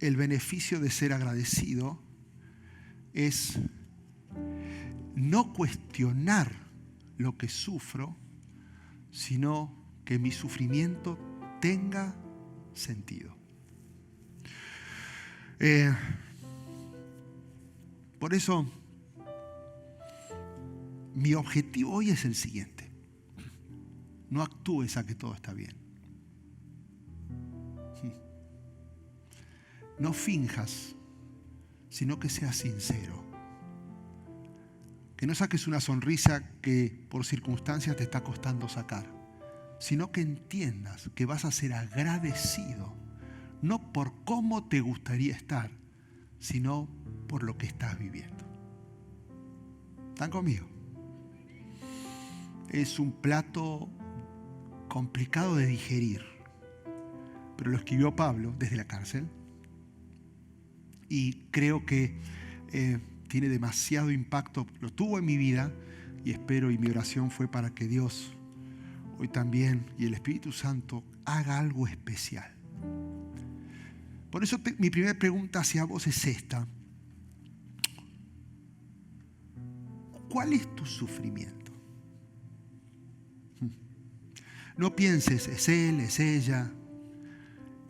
el beneficio de ser agradecido es no cuestionar lo que sufro, sino que mi sufrimiento tenga sentido. Por eso, mi objetivo hoy es el siguiente. No actúes a que todo está bien. No finjas, sino que seas sincero. Que no saques una sonrisa que por circunstancias te está costando sacar, sino que entiendas que vas a ser agradecido, no por cómo te gustaría estar, sino por lo que estás viviendo. ¿Están conmigo? Es un plato complicado de digerir, pero lo escribió Pablo desde la cárcel y creo que tiene demasiado impacto, lo tuvo en mi vida y espero, y mi oración fue para que Dios hoy también y el Espíritu Santo haga algo especial. Por eso mi primera pregunta hacia vos es esta. ¿Cuál es tu sufrimiento? No pienses, es él, es ella,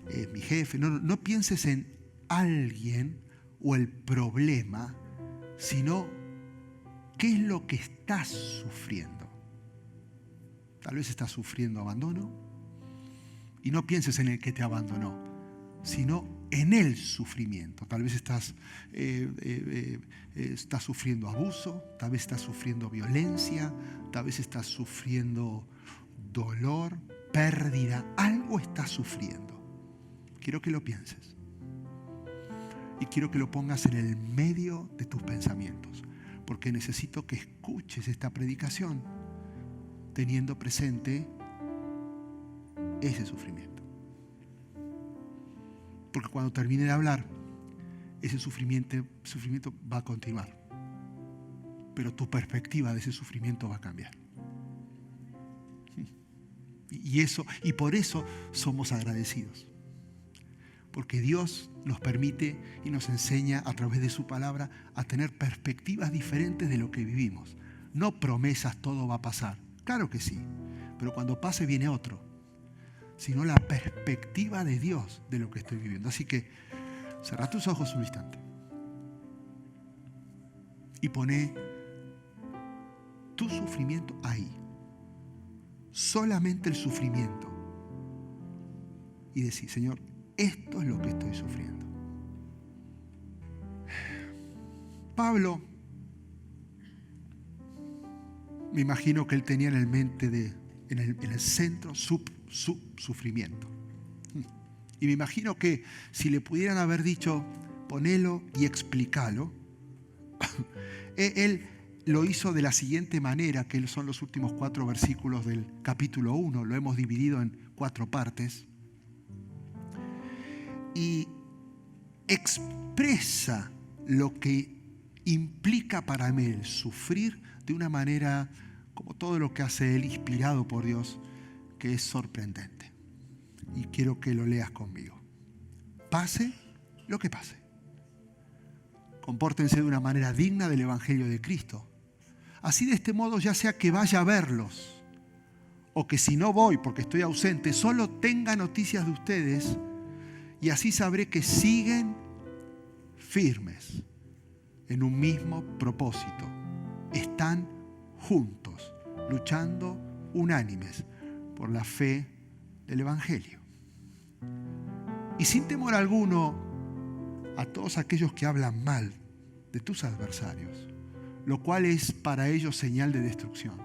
es mi jefe. No pienses en alguien o el problema, sino qué es lo que estás sufriendo. Tal vez estás sufriendo abandono y no pienses en el que te abandonó, sino en el sufrimiento. Tal vez estás sufriendo abuso, tal vez estás sufriendo violencia, tal vez estás sufriendo dolor, pérdida, algo estás sufriendo. Quiero que lo pienses y quiero que lo pongas en el medio de tus pensamientos, porque necesito que escuches esta predicación teniendo presente ese sufrimiento. Porque cuando termine de hablar, ese sufrimiento va a continuar, pero tu perspectiva de ese sufrimiento va a cambiar. Y por eso somos agradecidos. Porque Dios nos permite y nos enseña a través de su palabra a tener perspectivas diferentes de lo que vivimos. No promesas, todo va a pasar. Claro que sí, pero cuando pase viene otro. Sino la perspectiva de Dios de lo que estoy viviendo. Así que cerrá tus ojos un instante y poné tu sufrimiento ahí. Solamente el sufrimiento. Y decís, Señor, esto es lo que estoy sufriendo. Pablo, me imagino que él tenía en el mente en el centro su sufrimiento. Y me imagino que si le pudieran haber dicho, ponelo y explícalo, él lo hizo de la siguiente manera, que son los últimos 4 versículos del capítulo 1, lo hemos dividido en 4 partes, y expresa lo que implica para mí el sufrir de una manera, como todo lo que hace él, inspirado por Dios, que es sorprendente. Y quiero que lo leas conmigo. Pase lo que pase. Compórtense de una manera digna del Evangelio de Cristo. Así, de este modo, ya sea que vaya a verlos o que si no voy porque estoy ausente, solo tenga noticias de ustedes, y así sabré que siguen firmes en un mismo propósito. Están juntos, luchando unánimes por la fe del Evangelio. Y sin temor alguno a todos aquellos que hablan mal de tus adversarios, lo cual es para ellos señal de destrucción.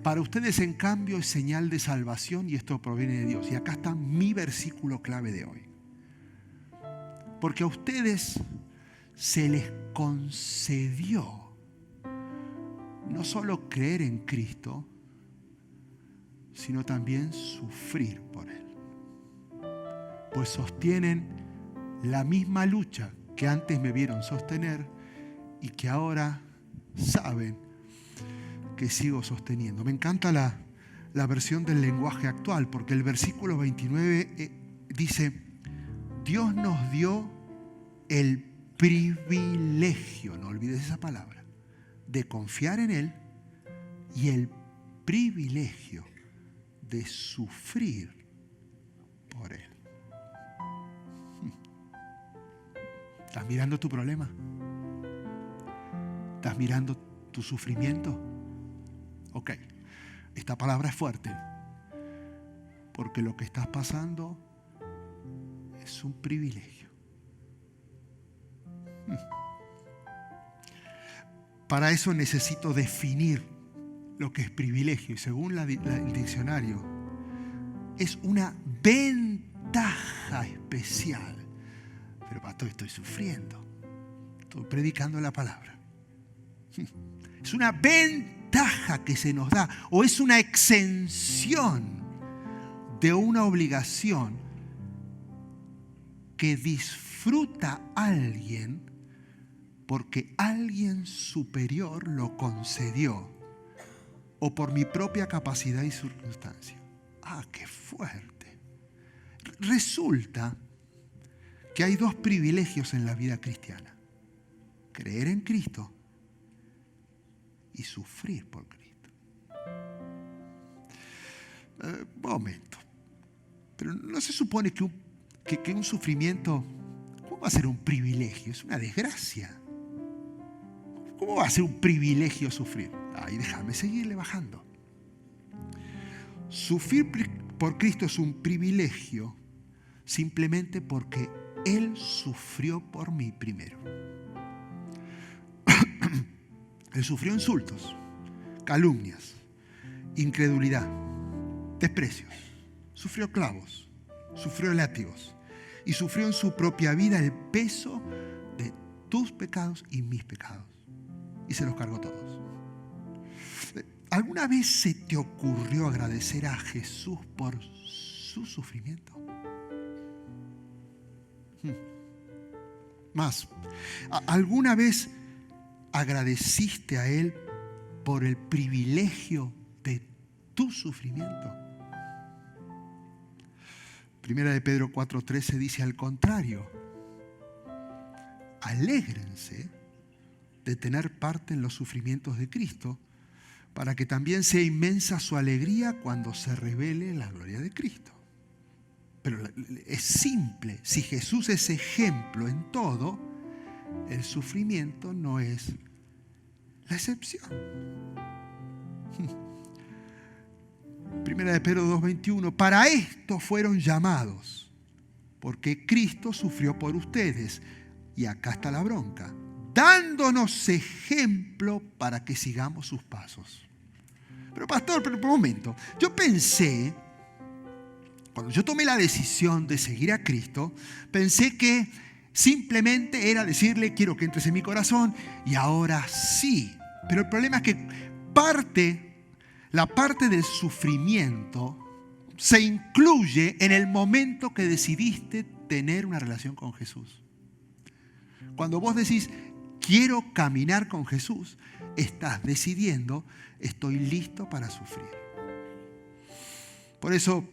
Para ustedes, en cambio, es señal de salvación, y esto proviene de Dios. Y acá está mi versículo clave de hoy. Porque a ustedes se les concedió no solo creer en Cristo, sino también sufrir por Él. Pues sostienen la misma lucha que antes me vieron sostener y que ahora saben que sigo sosteniendo. Me encanta la versión del lenguaje actual, porque el versículo 29 dice: Dios nos dio el privilegio, no olvides esa palabra, de confiar en Él y el privilegio de sufrir por Él. ¿Estás mirando tu problema? ¿Estás mirando tu sufrimiento? Ok, esta palabra es fuerte, porque lo que estás pasando es un privilegio. Para eso necesito definir lo que es privilegio. Y según el diccionario, es una ventaja especial. Pero pastor, estoy sufriendo. Estoy predicando la palabra. Es una ventaja que se nos da, o es una exención de una obligación que disfruta alguien porque alguien superior lo concedió, o por mi propia capacidad y circunstancia. ¡Ah, qué fuerte! Resulta que hay dos privilegios en la vida cristiana: creer en Cristo y sufrir por Cristo. Momento. Pero no se supone que un sufrimiento, ¿cómo va a ser un privilegio? Es una desgracia. ¿Cómo va a ser un privilegio sufrir? Ay, déjame seguirle bajando. Sufrir por Cristo es un privilegio simplemente porque Él sufrió por mí primero. Él sufrió insultos, calumnias, incredulidad, desprecios. Sufrió clavos, sufrió látigos y sufrió en su propia vida el peso de tus pecados y mis pecados. Y se los cargó todos. ¿Alguna vez se te ocurrió agradecer a Jesús por su sufrimiento? Más, ¿alguna vez agradeciste a Él por el privilegio de tu sufrimiento? Primera de Pedro 4:13 dice: al contrario, alégrense de tener parte en los sufrimientos de Cristo, para que también sea inmensa su alegría cuando se revele la gloria de Cristo. Pero es simple. Si Jesús es ejemplo en todo, el sufrimiento no es la excepción. Primera de Pedro 2:21: para esto fueron llamados, porque Cristo sufrió por ustedes. Y acá está la bronca: dándonos ejemplo para que sigamos sus pasos. Pero pastor, pero por un momento, yo pensé, cuando yo tomé la decisión de seguir a Cristo, pensé que simplemente era decirle: quiero que entres en mi corazón, y ahora sí. Pero el problema es que la parte del sufrimiento se incluye en el momento que decidiste tener una relación con Jesús. Cuando vos decís: quiero caminar con Jesús, estás decidiendo: estoy listo para sufrir. Por eso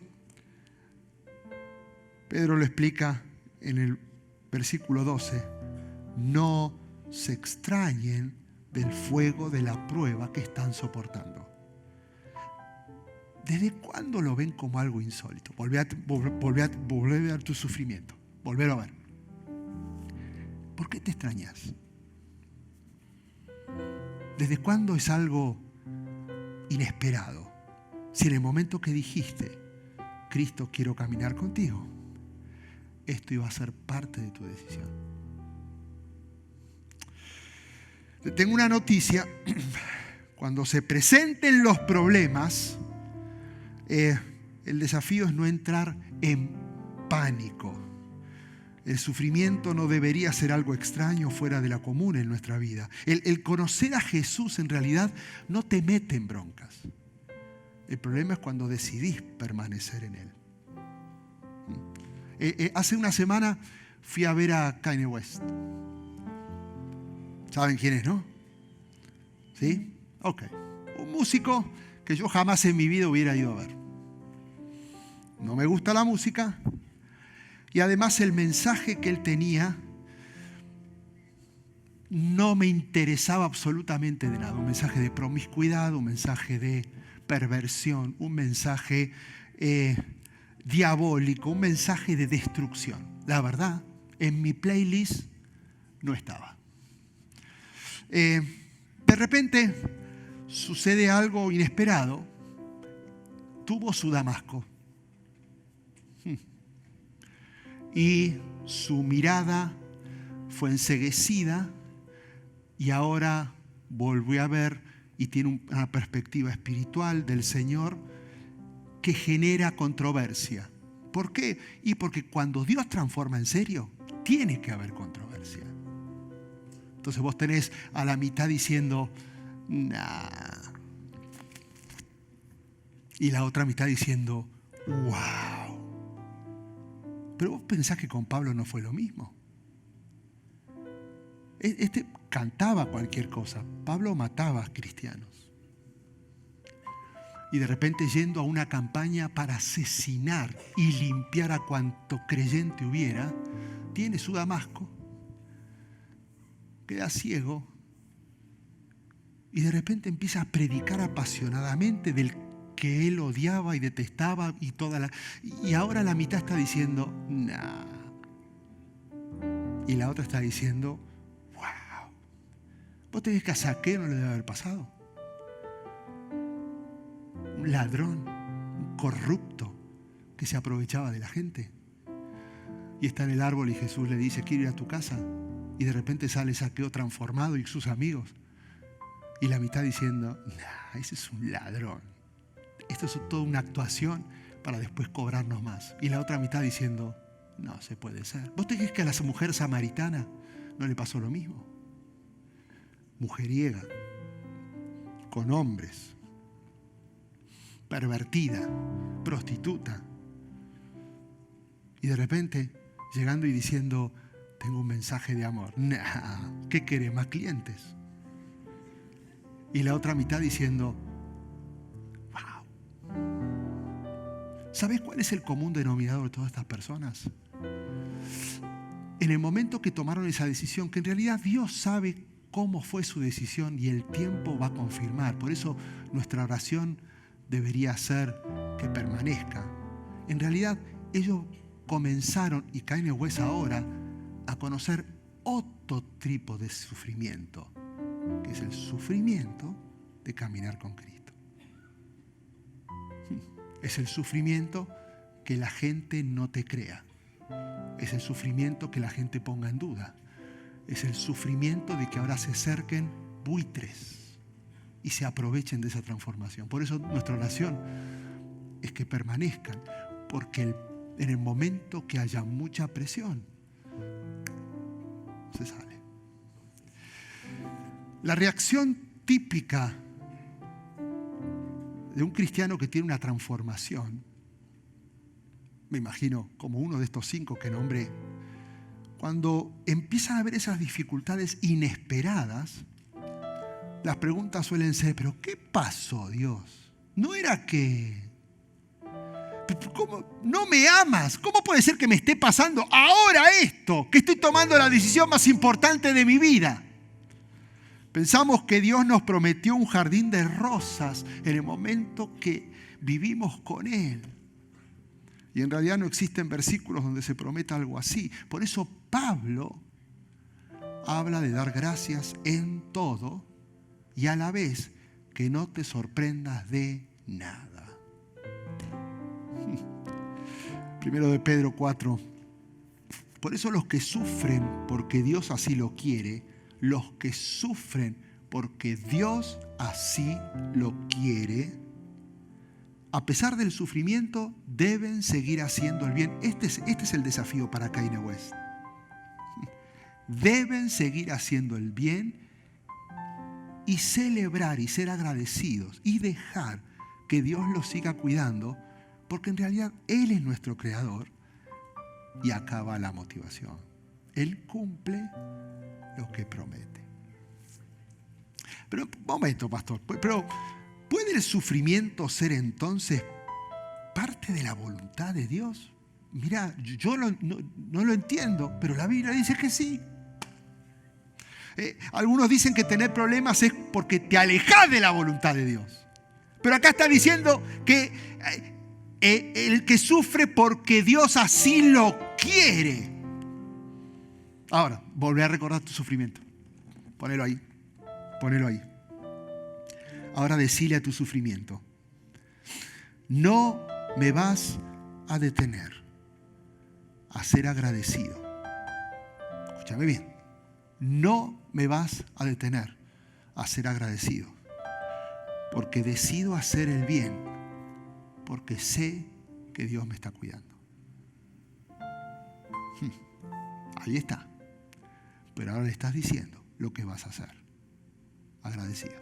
Pedro lo explica en el versículo 12: no se extrañen del fuego de la prueba que están soportando. ¿Desde cuándo lo ven como algo insólito? Volvé a ver tu sufrimiento. Volverlo a ver. ¿Por qué te extrañas? ¿Desde cuándo es algo inesperado? Si en el momento que dijiste: Cristo, quiero caminar contigo, esto iba a ser parte de tu decisión. Tengo una noticia: cuando se presenten los problemas, el desafío es no entrar en pánico. El sufrimiento no debería ser algo extraño, fuera de la común en nuestra vida. El conocer a Jesús en realidad no te mete en broncas. El problema es cuando decidís permanecer en Él. Hace una semana fui a ver a Kanye West. ¿Saben quién es, no? ¿Sí? Ok. Un músico que yo jamás en mi vida hubiera ido a ver. No me gusta la música. Y además el mensaje que él tenía no me interesaba absolutamente de nada. Un mensaje de promiscuidad, un mensaje de perversión, un mensaje diabólico, un mensaje de destrucción. La verdad, en mi playlist no estaba. De repente sucede algo inesperado. Tuvo su Damasco. Y su mirada fue enceguecida y ahora volvió a ver y tiene una perspectiva espiritual del Señor que genera controversia. ¿Por qué? Y porque cuando Dios transforma en serio, tiene que haber controversia. Entonces vos tenés a la mitad diciendo, nah. Y la otra mitad diciendo, wow. Pero vos pensás que con Pablo no fue lo mismo. Este cantaba cualquier cosa. Pablo mataba a cristianos. Y de repente yendo a una campaña para asesinar y limpiar a cuanto creyente hubiera, tiene su Damasco, queda ciego y de repente empieza a predicar apasionadamente del que él odiaba y detestaba y ahora la mitad está diciendo, nah. Y la otra está diciendo, wow. ¿Vos tenés que a Zaqueo no le debe haber pasado? Un ladrón, un corrupto que se aprovechaba de la gente. Y está en el árbol y Jesús le dice, quiero ir a tu casa. Y de repente sale Zaqueo transformado y sus amigos. Y la mitad diciendo, nah, ese es un ladrón. Esto es toda una actuación para después cobrarnos más. Y la otra mitad diciendo, no se puede ser. ¿Vos te crees que a la mujer samaritana no le pasó lo mismo? Mujeriega, con hombres, pervertida, prostituta. Y de repente llegando y diciendo, tengo un mensaje de amor. Nah, ¿qué querés? ¿Más clientes? Y la otra mitad diciendo, wow. ¿Sabes cuál es el común denominador de todas estas personas? En el momento que tomaron esa decisión, que en realidad Dios sabe cómo fue su decisión y el tiempo va a confirmar. Por eso nuestra oración debería ser que permanezca. En realidad ellos comenzaron, y Kanye West ahora, a conocer otro tipo de sufrimiento, que es el sufrimiento de caminar con Cristo. Es el sufrimiento que la gente no te crea. Es el sufrimiento que la gente ponga en duda. Es el sufrimiento de que ahora se acerquen buitres y se aprovechen de esa transformación. Por eso nuestra oración es que permanezcan, porque en el momento que haya mucha presión, se sale. La reacción típica de un cristiano que tiene una transformación, me imagino como uno de estos 5 que nombré, cuando empiezan a haber esas dificultades inesperadas, las preguntas suelen ser, ¿pero qué pasó, Dios? ¿No era que... ¿Cómo? ¿No me amas? ¿Cómo puede ser que me esté pasando ahora esto? Que estoy tomando la decisión más importante de mi vida. Pensamos que Dios nos prometió un jardín de rosas en el momento que vivimos con Él. Y en realidad no existen versículos donde se prometa algo así. Por eso Pablo habla de dar gracias en todo y a la vez que no te sorprendas de nada. Primero de Pedro 4. Por eso los que sufren porque Dios así lo quiere, los que sufren porque Dios así lo quiere, a pesar del sufrimiento, deben seguir haciendo el bien. Este es el desafío para Kanye West. Deben seguir haciendo el bien y celebrar y ser agradecidos y dejar que Dios los siga cuidando, porque en realidad Él es nuestro creador. Y acá va la motivación. Él cumple lo que promete. Pero, un momento, pastor. Pero, ¿puede el sufrimiento ser entonces parte de la voluntad de Dios? Mira, yo no lo entiendo, pero la Biblia dice que sí. Algunos dicen que tener problemas es porque te alejas de la voluntad de Dios. Pero acá está diciendo que el que sufre porque Dios así lo quiere. Ahora, volvé a recordar tu sufrimiento. Ponelo ahí. Ponelo ahí. Ahora decile a tu sufrimiento: no me vas a detener a ser agradecido. Escúchame bien. No me vas a detener a ser agradecido. Porque decido hacer el bien. Porque sé que Dios me está cuidando. Ahí está. Pero ahora le estás diciendo lo que vas a hacer. Agradecido.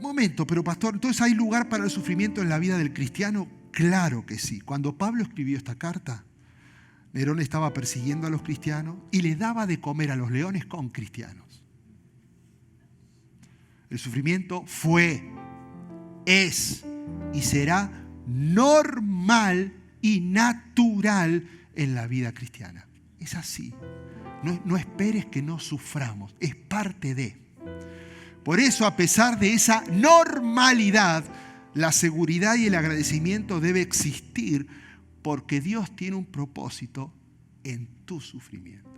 Momento, pero pastor, ¿entonces hay lugar para el sufrimiento en la vida del cristiano? Claro que sí. Cuando Pablo escribió esta carta, Nerón estaba persiguiendo a los cristianos y le daba de comer a los leones con cristianos. El sufrimiento fue, es y será normal y natural en la vida cristiana. Es así. No esperes que no suframos, es parte de. Por eso, a pesar de esa normalidad, la seguridad y el agradecimiento debe existir, porque Dios tiene un propósito en tu sufrimiento,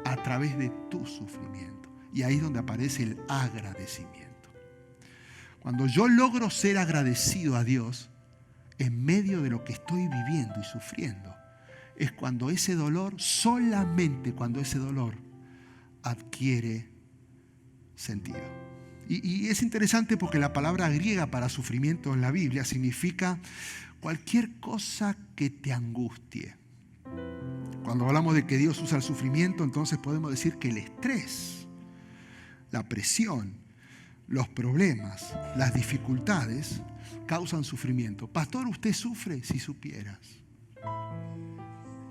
a través de tu sufrimiento. Y ahí es donde aparece el agradecimiento. Cuando yo logro ser agradecido a Dios en medio de lo que estoy viviendo y sufriendo, es cuando ese dolor, solamente cuando ese dolor adquiere sentido. Y es interesante porque la palabra griega para sufrimiento en la Biblia significa cualquier cosa que te angustie. Cuando hablamos de que Dios usa el sufrimiento, entonces podemos decir que el estrés, la presión, los problemas, las dificultades causan sufrimiento. Pastor, ¿usted sufre? Si supieras.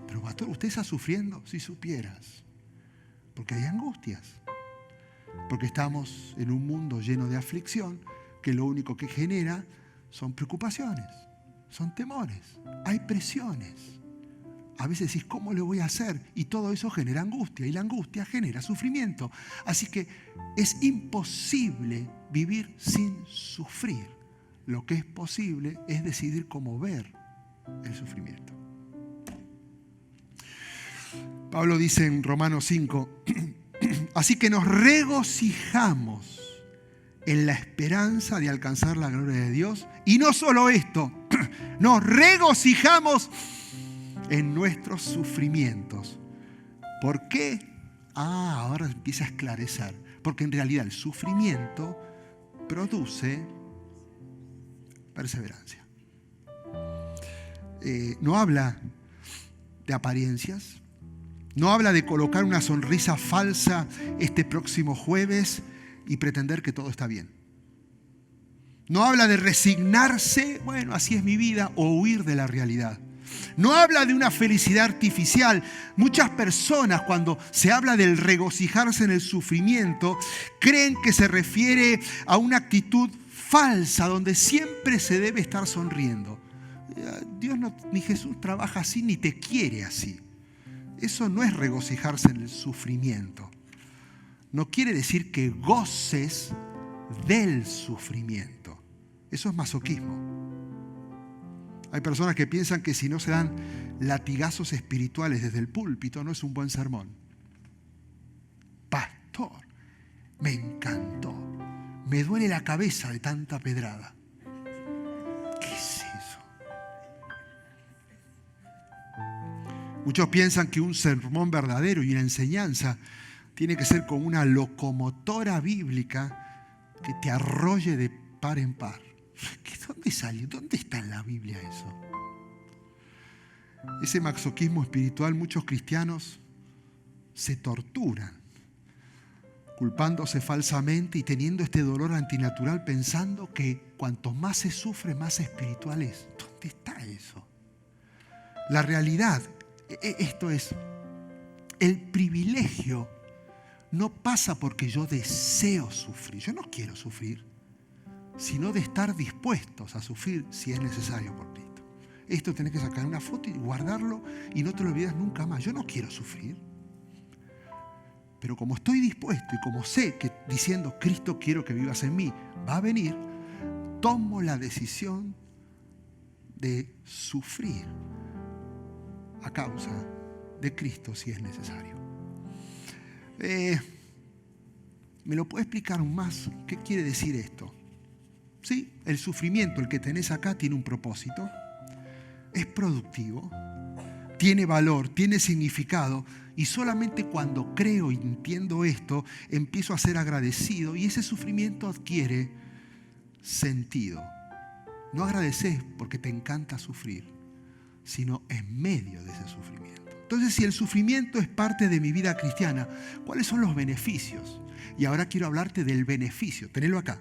Pero pastor, ¿usted está sufriendo? Si supieras. Porque hay angustias. Porque estamos en un mundo lleno de aflicción que lo único que genera son preocupaciones, son temores, hay presiones. A veces decís, ¿cómo le voy a hacer? Y todo eso genera angustia y la angustia genera sufrimiento. Así que es imposible vivir sin sufrir. Lo que es posible es decidir cómo ver el sufrimiento. Pablo dice en Romanos 5, así que nos regocijamos en la esperanza de alcanzar la gloria de Dios. Y no solo esto, nos regocijamos en nuestros sufrimientos. ¿Por qué? Ahora empieza a esclarecer. Porque en realidad el sufrimiento produce perseverancia. No habla de apariencias. No habla de colocar una sonrisa falsa este próximo jueves y pretender que todo está bien. No habla de resignarse, bueno, así es mi vida, o huir de la realidad. No habla de una felicidad artificial. Muchas personas, cuando se habla del regocijarse en el sufrimiento, creen que se refiere a una actitud falsa donde siempre se debe estar sonriendo. Dios ni Jesús trabaja así ni te quiere así. Eso no es regocijarse en el sufrimiento. No quiere decir que goces del sufrimiento. Eso es masoquismo. Hay personas que piensan que si no se dan latigazos espirituales desde el púlpito no es un buen sermón. Pastor, me encantó. Me duele la cabeza de tanta pedrada. ¿Qué es eso? Muchos piensan que un sermón verdadero y una enseñanza tiene que ser como una locomotora bíblica que te arrolle de par en par. ¿Dónde salió? ¿Dónde está en la Biblia eso? Ese masoquismo espiritual, muchos cristianos se torturan, culpándose falsamente y teniendo este dolor antinatural, pensando que cuanto más se sufre, más espiritual es. ¿Dónde está eso? La realidad, esto es, el privilegio no pasa porque yo deseo sufrir. Yo no quiero sufrir, sino de estar dispuestos a sufrir si es necesario por Cristo. Esto tenés que sacar una foto y guardarlo y no te lo olvides nunca más. Yo no quiero sufrir, Pero como estoy dispuesto y como sé que diciendo Cristo quiero que vivas en mí va a venir, tomo la decisión de sufrir a causa de Cristo si es necesario. ¿Me lo puede explicar aún más? ¿Qué quiere decir esto? Sí, el sufrimiento, el que tenés acá, tiene un propósito, es productivo, tiene valor, tiene significado, y solamente cuando creo y entiendo esto, empiezo a ser agradecido y ese sufrimiento adquiere sentido. No agradeces porque te encanta sufrir, sino en medio de ese sufrimiento. Entonces, si el sufrimiento es parte de mi vida cristiana, ¿cuáles son los beneficios? Y ahora quiero hablarte del beneficio. Tenelo acá.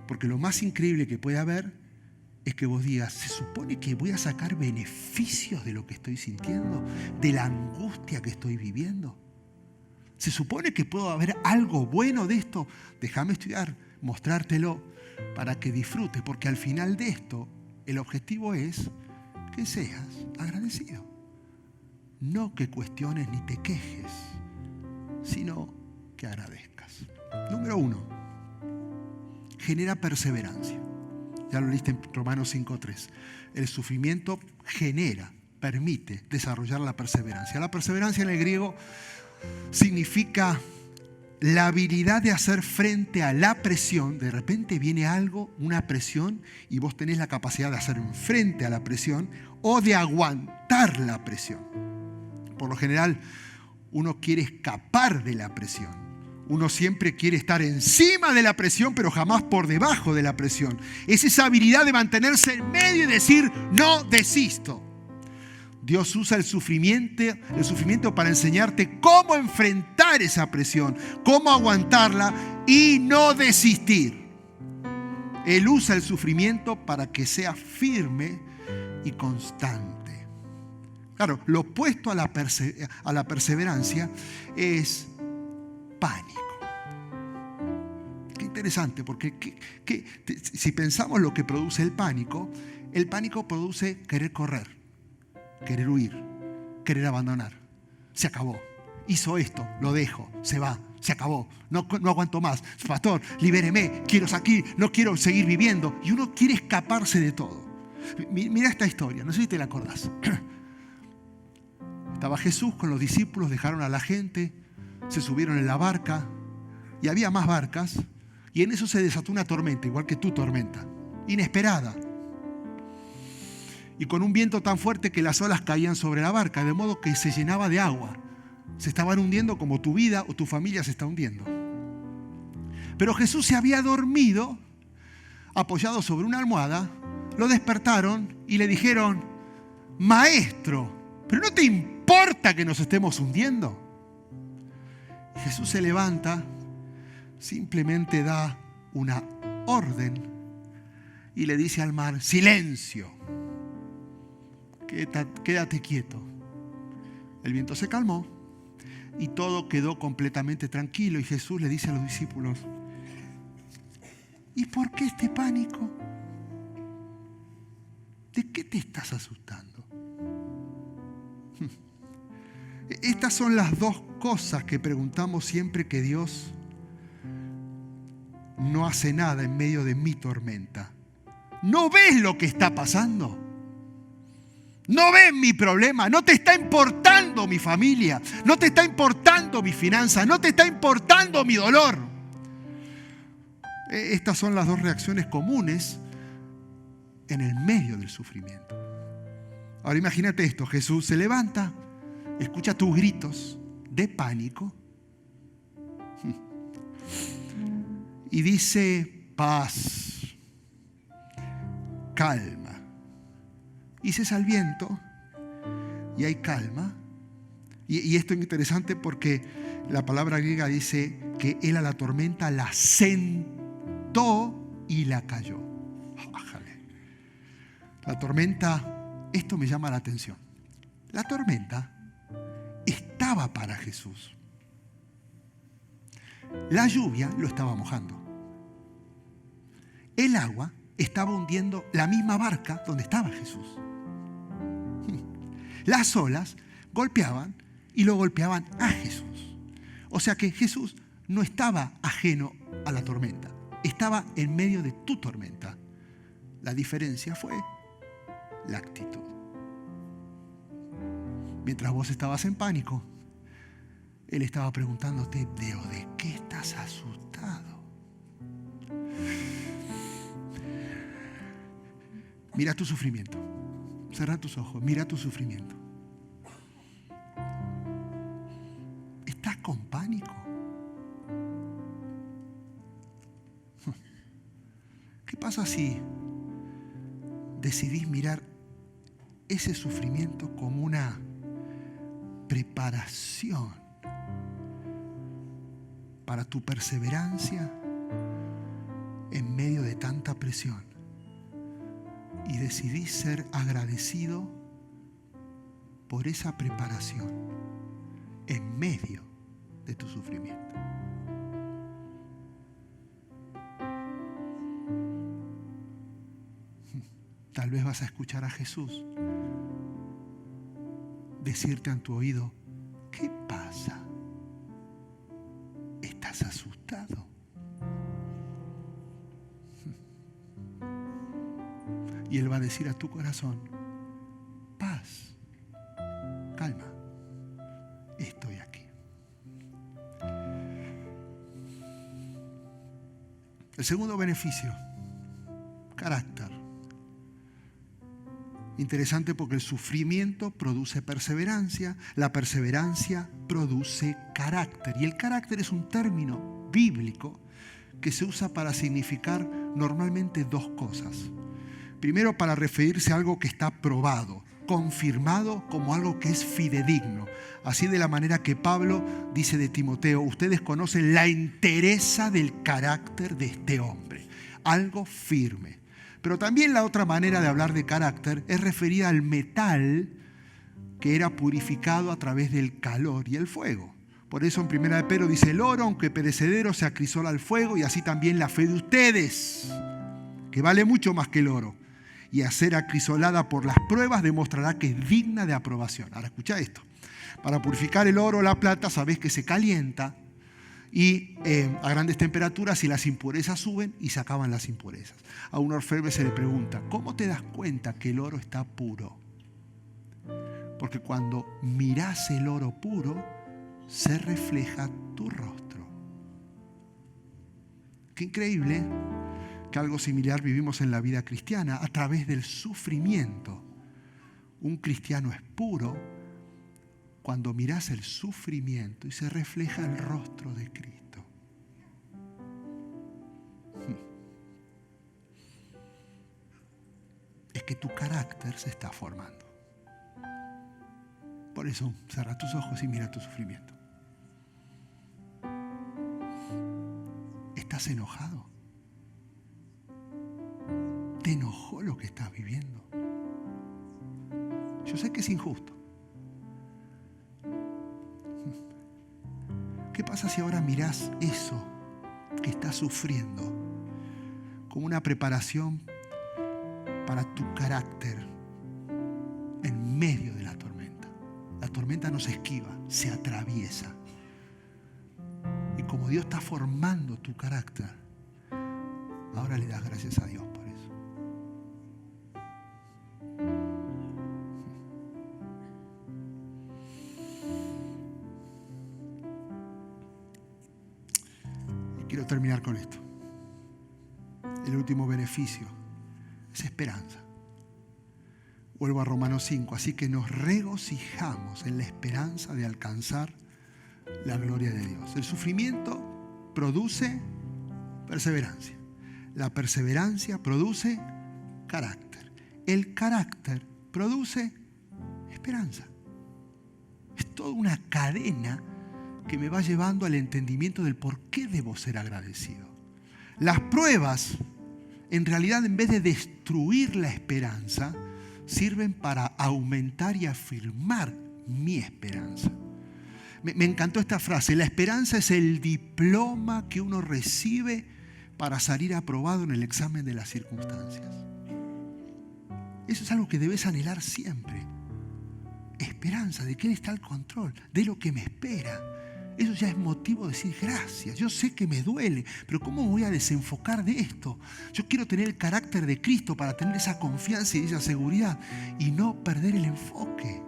Porque lo más increíble que puede haber es que vos digas, ¿se supone que voy a sacar beneficios de lo que estoy sintiendo? ¿De la angustia que estoy viviendo? ¿Se supone que puedo haber algo bueno de esto? Déjame estudiar, mostrártelo para que disfrutes, porque al final de esto, el objetivo es que seas agradecido. No que cuestiones ni te quejes, sino que agradezcas. Número 1, genera perseverancia. Ya lo leíste en Romanos 5:3. El sufrimiento permite desarrollar la perseverancia. La perseverancia en el griego significa la habilidad de hacer frente a la presión. De repente viene algo, una presión, y vos tenés la capacidad de hacer frente a la presión o de aguantar la presión. Por lo general, uno quiere escapar de la presión. Uno siempre quiere estar encima de la presión, pero jamás por debajo de la presión. Es esa habilidad de mantenerse en medio y decir, no desisto. Dios usa el sufrimiento para enseñarte cómo enfrentar esa presión, cómo aguantarla y no desistir. Él usa el sufrimiento para que sea firme y constante. Claro, lo opuesto a la perseverancia es pánico. Qué interesante, porque si pensamos lo que produce el pánico produce querer correr, querer huir, querer abandonar. Se acabó. Hizo esto, lo dejo, se va, se acabó. No aguanto más. Pastor, libéreme, quiero salir, no quiero seguir viviendo. Y uno quiere escaparse de todo. Mira esta historia, no sé si te la acordás. Estaba Jesús con los discípulos, dejaron a la gente, se subieron en la barca y había más barcas y en eso se desató una tormenta, igual que tu tormenta, inesperada. Y con un viento tan fuerte que las olas caían sobre la barca, de modo que se llenaba de agua. Se estaban hundiendo como tu vida o tu familia se está hundiendo. Pero Jesús se había dormido, apoyado sobre una almohada, lo despertaron y le dijeron, Maestro, ¿pero no te importa que nos estemos hundiendo? Y Jesús se levanta, simplemente da una orden y le dice al mar, silencio, quédate quieto. El viento se calmó y todo quedó completamente tranquilo y Jesús le dice a los discípulos, ¿y por qué este pánico? ¿De qué te estás asustando? Estas son las dos cosas que preguntamos siempre que Dios no hace nada en medio de mi tormenta. ¿No ves lo que está pasando? ¿No ves mi problema? ¿No te está importando mi familia? ¿No te está importando mi finanza? ¿No te está importando mi dolor? Estas son las dos reacciones comunes en el medio del sufrimiento. Ahora imagínate esto, Jesús se levanta, escucha tus gritos de pánico y dice, paz, calma. Y cesa el viento y hay calma. Y esto es interesante porque la palabra griega dice que él a la tormenta la sentó y la cayó. Bájale. La tormenta, esto me llama la atención. La tormenta estaba para Jesús. La lluvia lo estaba mojando. El agua estaba hundiendo la misma barca donde estaba Jesús. Las olas golpeaban y lo golpeaban a Jesús. O sea que Jesús no estaba ajeno a la tormenta, estaba en medio de tu tormenta. La diferencia fue la actitud. Mientras vos estabas en pánico, Él estaba preguntándote, ¿de qué estás asustado? Mira tu sufrimiento. Cerrá tus ojos, mira tu sufrimiento. ¿Estás con pánico? ¿Qué pasa si decidís mirar ese sufrimiento como una preparación para tu perseverancia en medio de tanta presión y decidís ser agradecido por esa preparación en medio de tu sufrimiento? Tal vez vas a escuchar a Jesús decirte en tu oído, ¿qué pasa? ¿Estás asustado? Y Él va a decir a tu corazón, paz, calma, estoy aquí. El segundo beneficio, carácter. Interesante porque el sufrimiento produce perseverancia, la perseverancia produce carácter. Y el carácter es un término bíblico que se usa para significar normalmente dos cosas. Primero, para referirse a algo que está probado, confirmado como algo que es fidedigno. Así de la manera que Pablo dice de Timoteo, ustedes conocen la entereza del carácter de este hombre. Algo firme. Pero también la otra manera de hablar de carácter es referida al metal que era purificado a través del calor y el fuego. Por eso en 1 de Pedro dice, el oro, aunque perecedero, se acrisola al fuego, y así también la fe de ustedes, que vale mucho más que el oro, y a ser acrisolada por las pruebas demostrará que es digna de aprobación. Ahora escucha esto. Para purificar el oro o la plata, sabés que se calienta y a grandes temperaturas, y las impurezas suben y se acaban las impurezas. A un orfebre se le pregunta, ¿cómo te das cuenta que el oro está puro? Porque cuando mirás el oro puro, se refleja tu rostro. Qué increíble que algo similar vivimos en la vida cristiana a través del sufrimiento. Un cristiano es puro cuando mirás el sufrimiento y se refleja el rostro de Cristo. Es que tu carácter se está formando. Por eso, cierra tus ojos y mira tu sufrimiento. ¿Estás enojado? ¿Te enojó lo que estás viviendo? Yo sé que es injusto. ¿Qué pasa si ahora mirás eso que estás sufriendo como una preparación para tu carácter en medio de la tormenta? La tormenta no se esquiva, se atraviesa. Y como Dios está formando tu carácter, ahora le das gracias a Dios por eso. Quiero terminar con esto. El último beneficio es esperanza. Vuelvo a Romanos 5. Así que nos regocijamos en la esperanza de alcanzar la gloria de Dios. El sufrimiento produce perseverancia. La perseverancia produce carácter. El carácter produce esperanza. Es toda una cadena que me va llevando al entendimiento del por qué debo ser agradecido. Las pruebas, en realidad, en vez de destruir la esperanza, sirven para aumentar y afirmar mi esperanza. Me encantó esta frase: la esperanza es el diploma que uno recibe para salir aprobado en el examen de las circunstancias. Eso es algo que debes anhelar siempre. Esperanza de que Él está al control de lo que me espera. eso ya es motivo de decir gracias. Yo sé que me duele, pero ¿cómo me voy a desenfocar de esto? Yo quiero tener el carácter de Cristo para tener esa confianza y esa seguridad y no perder el enfoque.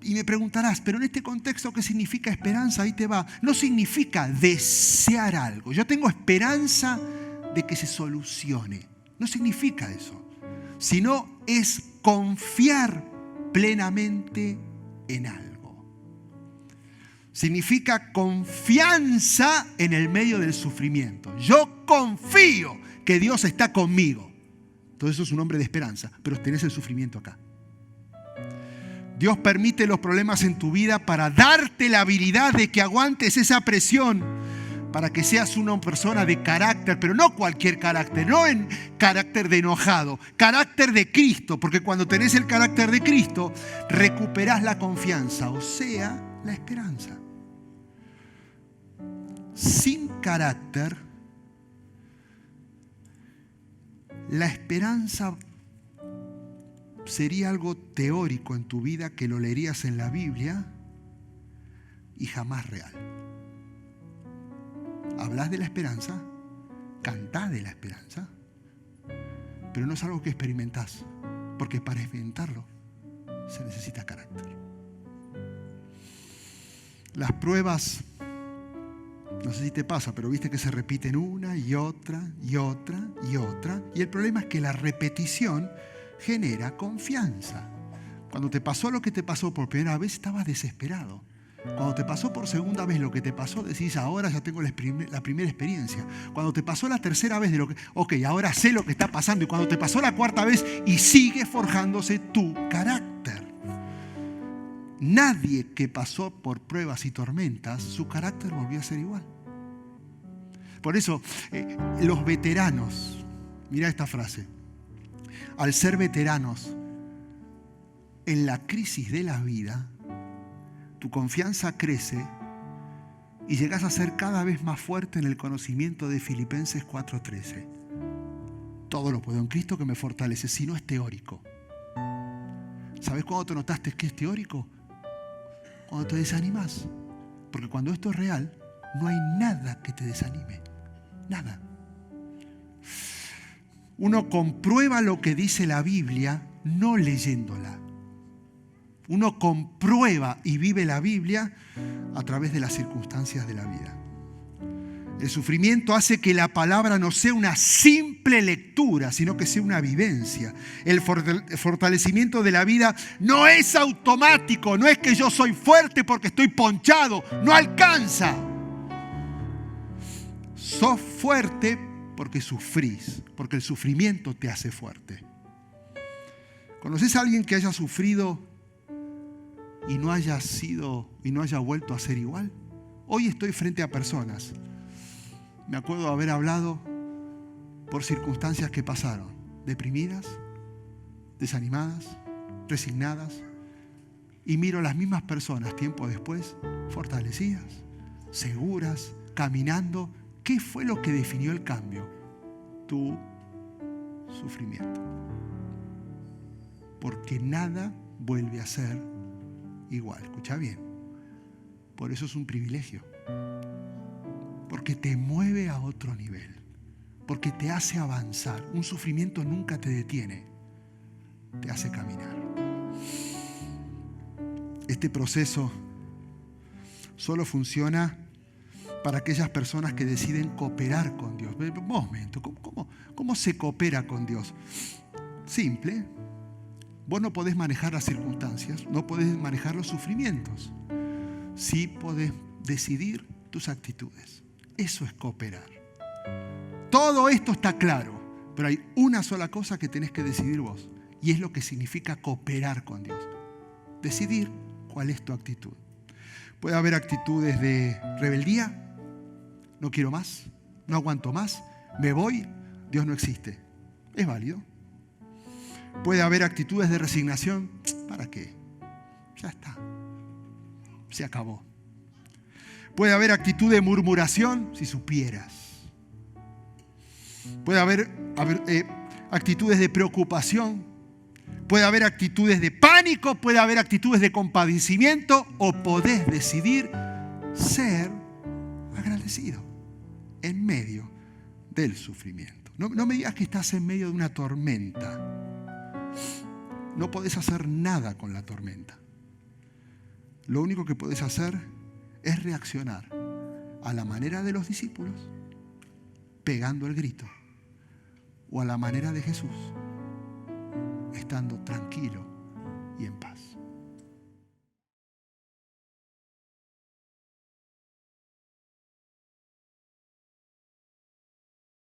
Y me preguntarás, pero en este contexto, ¿qué significa esperanza? Ahí te va. No significa desear algo. Yo tengo esperanza de que se solucione. No significa eso. Sino es confiar plenamente en algo. Significa confianza en el medio del sufrimiento. Yo confío que Dios está conmigo. Todo eso es un nombre de esperanza, pero tenés el sufrimiento acá. Dios permite los problemas en tu vida para darte la habilidad de que aguantes esa presión, para que seas una persona de carácter, pero no cualquier carácter, no en carácter de enojado, carácter de Cristo, porque cuando tenés el carácter de Cristo, recuperás la confianza, o sea, la esperanza. Sin carácter, la esperanza sería algo teórico en tu vida que lo leerías en la Biblia y jamás real. Hablas de la esperanza, cantás de la esperanza, pero no es algo que experimentás, porque para experimentarlo se necesita carácter. Las pruebas, no sé si te pasa, pero viste que se repiten una y otra y otra y otra, y el problema es que la repetición genera confianza. Cuando te pasó lo que te pasó por primera vez, estabas desesperado. Cuando te pasó por segunda vez lo que te pasó, decís, ahora ya tengo la primera experiencia. Cuando te pasó la tercera vez, ahora sé lo que está pasando. Y cuando te pasó la cuarta vez, y sigue forjándose tu carácter. Nadie que pasó por pruebas y tormentas, su carácter volvió a ser igual. Por eso, los veteranos, mira esta frase, al ser veteranos en la crisis de la vida, tu confianza crece y llegas a ser cada vez más fuerte en el conocimiento de Filipenses 4:13. Todo lo puedo en Cristo que me fortalece, si no es teórico. ¿Sabes cuándo te notaste que es teórico? Cuando te desanimas. Porque cuando esto es real, no hay nada que te desanime. Nada. Uno comprueba lo que dice la Biblia no leyéndola. Uno comprueba y vive la Biblia a través de las circunstancias de la vida. El sufrimiento hace que la palabra no sea una simple lectura, sino que sea una vivencia. El fortalecimiento de la vida no es automático, no es que yo soy fuerte porque estoy ponchado, no alcanza. Sos fuerte porque sufrís, porque el sufrimiento te hace fuerte. ¿Conoces a alguien que haya sufrido y no haya vuelto a ser igual? Hoy estoy frente a personas. Me acuerdo de haber hablado por circunstancias que pasaron, deprimidas, desanimadas, resignadas, y miro a las mismas personas tiempo después, fortalecidas, seguras, caminando. ¿Qué fue lo que definió el cambio? Tu sufrimiento. Porque nada vuelve a ser igual. Escucha bien. Por eso es un privilegio. Porque te mueve a otro nivel. Porque te hace avanzar. Un sufrimiento nunca te detiene. Te hace caminar. Este proceso solo funciona para aquellas personas que deciden cooperar con Dios. Un momento, ¿cómo se coopera con Dios? Simple. Vos no podés manejar las circunstancias, no podés manejar los sufrimientos. Sí podés decidir tus actitudes. Eso es cooperar. Todo esto está claro, pero hay una sola cosa que tenés que decidir vos, y es lo que significa cooperar con Dios. Decidir cuál es tu actitud. Puede haber actitudes de rebeldía. No quiero más, no aguanto más, me voy, Dios no existe. Es válido. Puede haber actitudes de resignación. ¿Para qué? Ya está. Se acabó. Puede haber actitud de murmuración, si supieras. Puede haber actitudes de preocupación. Puede haber actitudes de pánico. Puede haber actitudes de compadecimiento. O podés decidir ser agradecido en medio del sufrimiento. No me digas que estás en medio de una tormenta. No podés hacer nada con la tormenta. Lo único que podés hacer es reaccionar a la manera de los discípulos, pegando el grito, o a la manera de Jesús, estando tranquilo y en paz.